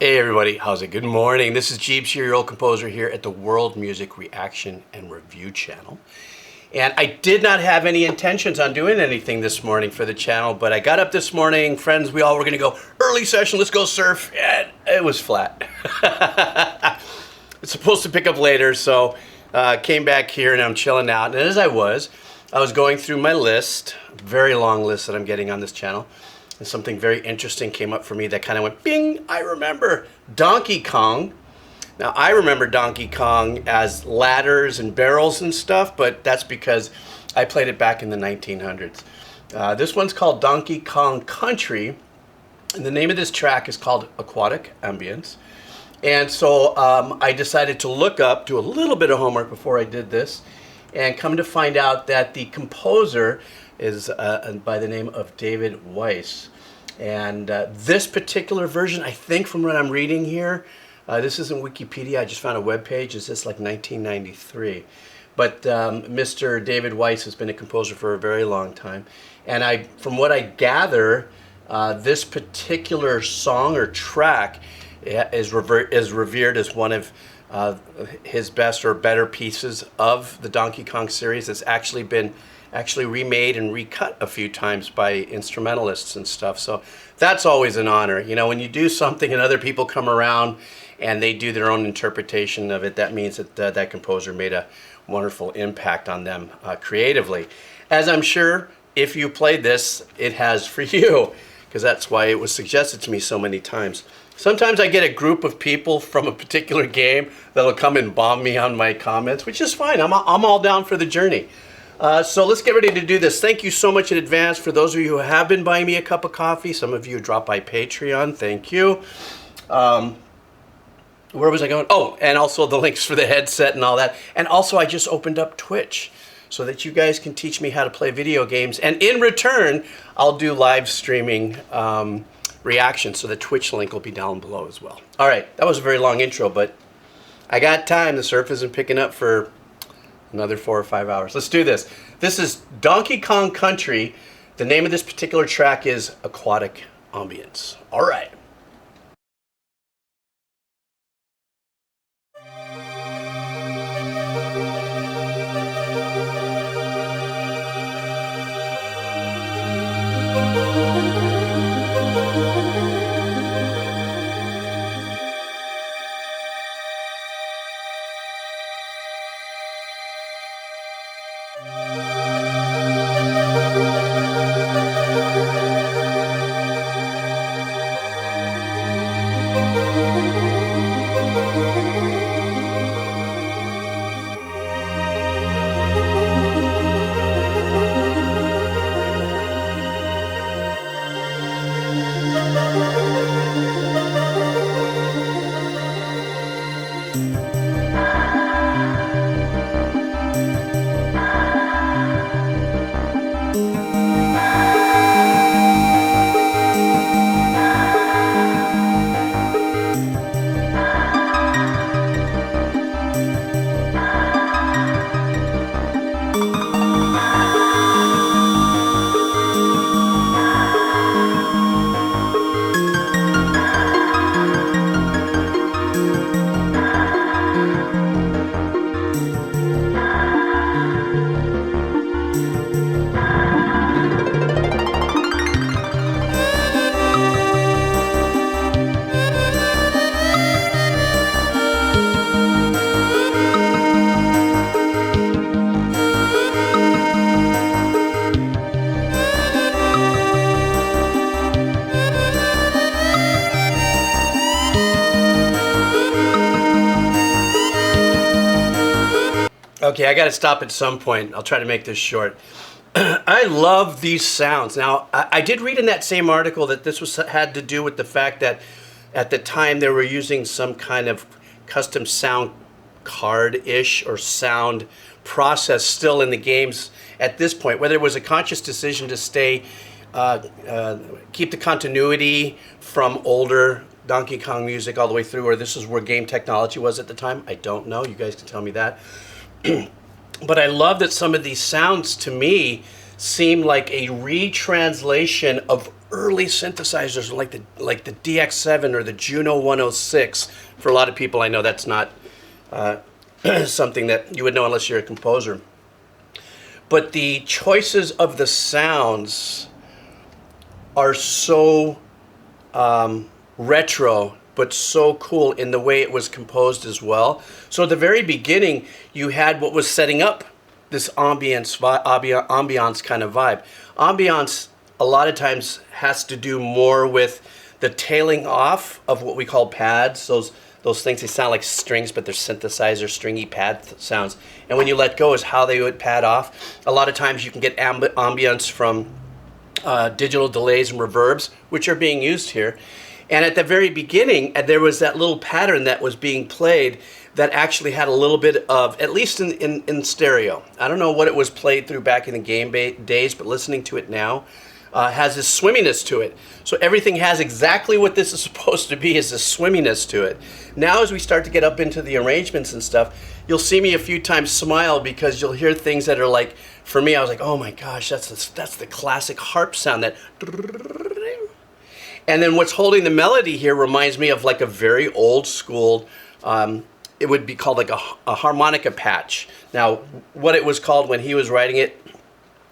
Hey everybody, how's it? Good morning. This is Jeeps here, your old composer here at the World Music Reaction and Review channel. And I did not have any intentions on doing anything this morning for the channel, but I got up this morning, friends, we all were gonna go, early session, let's go surf, and it was flat. It's supposed to pick up later, so came back here and I'm chilling out. And as I was going through my list, very long list that I'm getting on this channel, and something very interesting came up for me that kind of went, bing, I remember Donkey Kong. Now, I remember Donkey Kong as ladders and barrels and stuff, but that's because I played it back in the 1900s. This one's called Donkey Kong Country, and the name of this track is called Aquatic Ambience. And so I decided to look up, do a little bit of homework before I did this, and come to find out that the composer is by the name of David Weiss. And this particular version, I think from what I'm reading here, this isn't Wikipedia, I just found a web page, is this like 1993. But Mr. David Weiss has been a composer for a very long time. And from what I gather, this particular song or track is revered as one of his best or better pieces of the Donkey Kong series. It's actually been remade and recut a few times by instrumentalists and stuff. So that's always an honor. You know, when you do something and other people come around and they do their own interpretation of it, that means that that composer made a wonderful impact on them creatively. As I'm sure if you played this, it has for you, because that's why it was suggested to me so many times. Sometimes I get a group of people from a particular game that'll come and bomb me on my comments, which is fine. I'm all down for the journey. So let's get ready to do this. Thank you so much in advance for those of you who have been buying me a cup of coffee. Some of you dropped by Patreon. Thank you. Where was I going? Oh, and also the links for the headset and all that. And also I just opened up Twitch so that you guys can teach me how to play video games. And in return, I'll do live streaming reactions. So the Twitch link will be down below as well. All right, that was a very long intro, but I got time. The surf isn't picking up for another 4 or 5 hours. Let's do this. This is Donkey Kong Country. The name of this particular track is Aquatic Ambience. All right. Okay, I got to stop at some point. I'll try to make this short. I love these sounds. Now, I did read in that same article that this had to do with the fact that at the time they were using some kind of custom sound card-ish or sound process still in the games at this point, whether it was a conscious decision to stay, keep the continuity from older Donkey Kong music all the way through, or this is where game technology was at the time. I don't know. You guys can tell me that. But I love that some of these sounds to me seem like a retranslation of early synthesizers like the DX7 or the Juno 106. For a lot of people, I know that's not something that you would know unless you're a composer. But the choices of the sounds are so retro, but so cool in the way it was composed as well. So at the very beginning, you had what was setting up this ambience kind of vibe. Ambience a lot of times has to do more with the tailing off of what we call pads. Those things, they sound like strings, but they're synthesizer stringy pad sounds. And when you let go is how they would pad off. A lot of times you can get ambience from digital delays and reverbs, which are being used here. And at the very beginning, there was that little pattern that was being played that actually had a little bit of, at least in stereo. I don't know what it was played through back in the game days, but listening to it now has this swimminess to it. So everything has exactly what this is supposed to be, is a swimminess to it. Now as we start to get up into the arrangements and stuff, you'll see me a few times smile because you'll hear things that are like, for me, I was like, oh my gosh, that's the classic harp sound, that. And then what's holding the melody here reminds me of like a very old school, it would be called like a harmonica patch. Now, what it was called when he was writing it,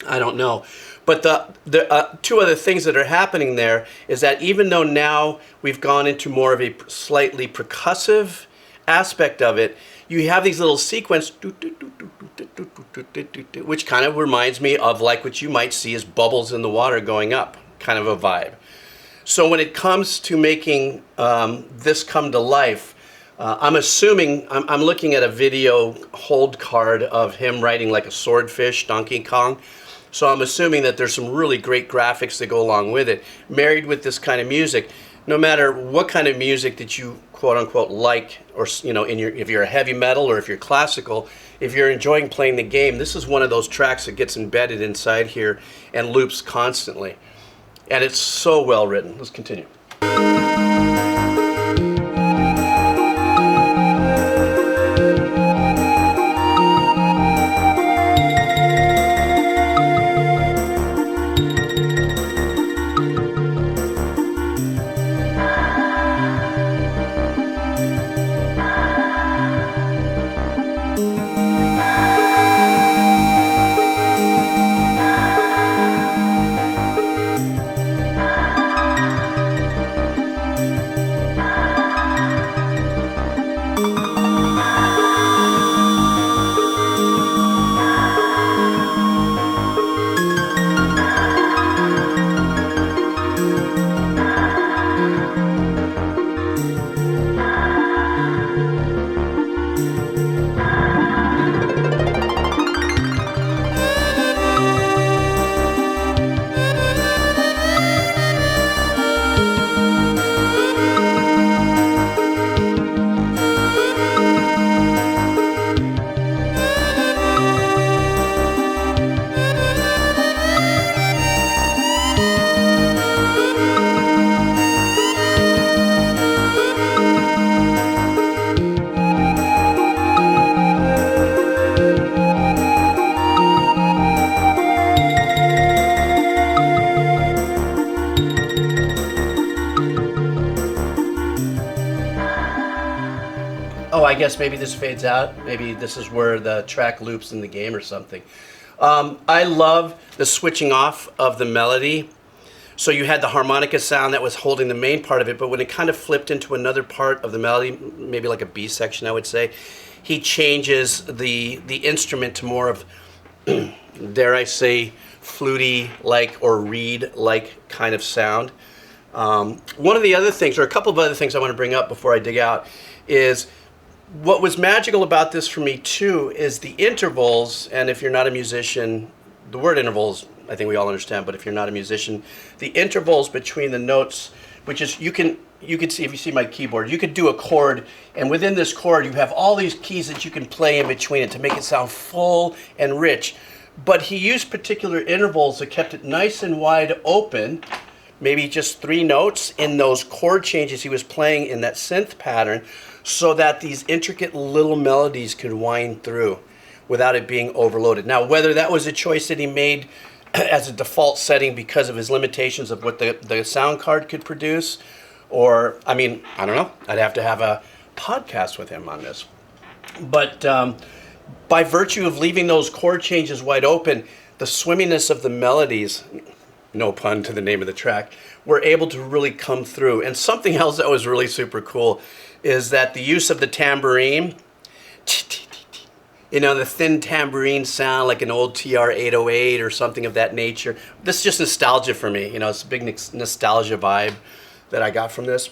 I don't know. But the two other things that are happening there is that even though now we've gone into more of a slightly percussive aspect of it, you have these little sequence, which kind of reminds me of like what you might see as bubbles in the water going up, kind of a vibe. So when it comes to making this come to life, I'm assuming, I'm looking at a video hold card of him writing like a swordfish, Donkey Kong. So I'm assuming that there's some really great graphics that go along with it. Married with this kind of music, no matter what kind of music that you quote unquote like, or you know, if you're a heavy metal or if you're classical, if you're enjoying playing the game, this is one of those tracks that gets embedded inside here and loops constantly. And it's so well written. Let's continue. Oh, I guess maybe this fades out. Maybe this is where the track loops in the game or something. I love the switching off of the melody. So you had the harmonica sound that was holding the main part of it, but when it kind of flipped into another part of the melody, maybe like a B section, I would say, he changes the instrument to more of, dare I say, fluty-like or reed-like kind of sound. One of the other things, or a couple of other things I want to bring up before I dig out, is what was magical about this for me too is the intervals. And if you're not a musician, the word intervals, I think we all understand, but if you're not a musician, the intervals between the notes, which is, you can see, if you see my keyboard, you could do a chord, and within this chord you have all these keys that you can play in between it to make it sound full and rich. But he used particular intervals that kept it nice and wide open, maybe just 3 notes in those chord changes he was playing in that synth pattern, so that these intricate little melodies could wind through without it being overloaded. Now, whether that was a choice that he made as a default setting because of his limitations of what the sound card could produce. Or, I mean, I don't know. I'd have to have a podcast with him on this. But by virtue of leaving those chord changes wide open, the swimminess of the melodies, no pun to the name of the track, were able to really come through. And something else that was really super cool is that the use of the tambourine, the thin tambourine sound like an old TR-808 or something of that nature. This is just nostalgia for me. It's a big nostalgia vibe that I got from this.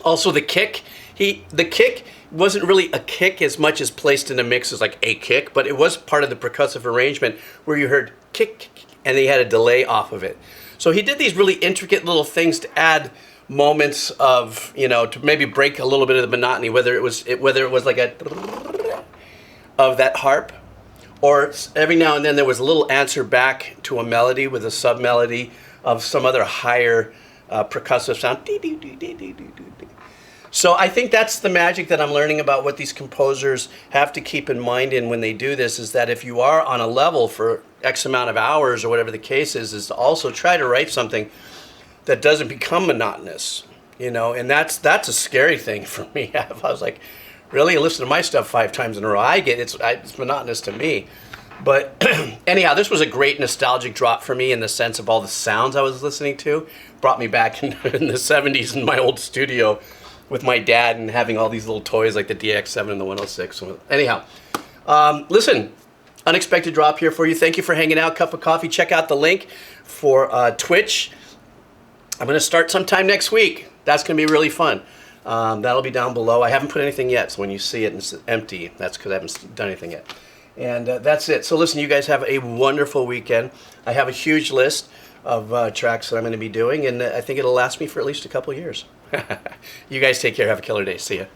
Also the kick. The kick wasn't really a kick as much as placed in the mix as like a kick, but it was part of the percussive arrangement where you heard kick, kick, and he had a delay off of it. So he did these really intricate little things to add moments of, to maybe break a little bit of the monotony, whether it was like a of that harp, or every now and then there was a little answer back to a melody with a sub melody of some other higher percussive sound. So I think that's the magic that I'm learning about what these composers have to keep in mind when they do this, is that if you are on a level for X amount of hours or whatever the case is to also try to write something that doesn't become monotonous, and that's a scary thing for me. I was like, really, listen to my stuff 5 times in a row. I get it's monotonous to me. But anyhow, this was a great nostalgic drop for me in the sense of all the sounds I was listening to. Brought me back in the 70s in my old studio with my dad and having all these little toys like the DX7 and the 106. Anyhow, listen, unexpected drop here for you. Thank you for hanging out. Cup of coffee. Check out the link for Twitch. I'm going to start sometime next week. That's going to be really fun. That'll be down below. I haven't put anything yet, so when you see it and it's empty, that's because I haven't done anything yet. And that's it. So listen, you guys have a wonderful weekend. I have a huge list of tracks that I'm going to be doing, and I think it'll last me for at least a couple years. You guys take care. Have a killer day. See ya.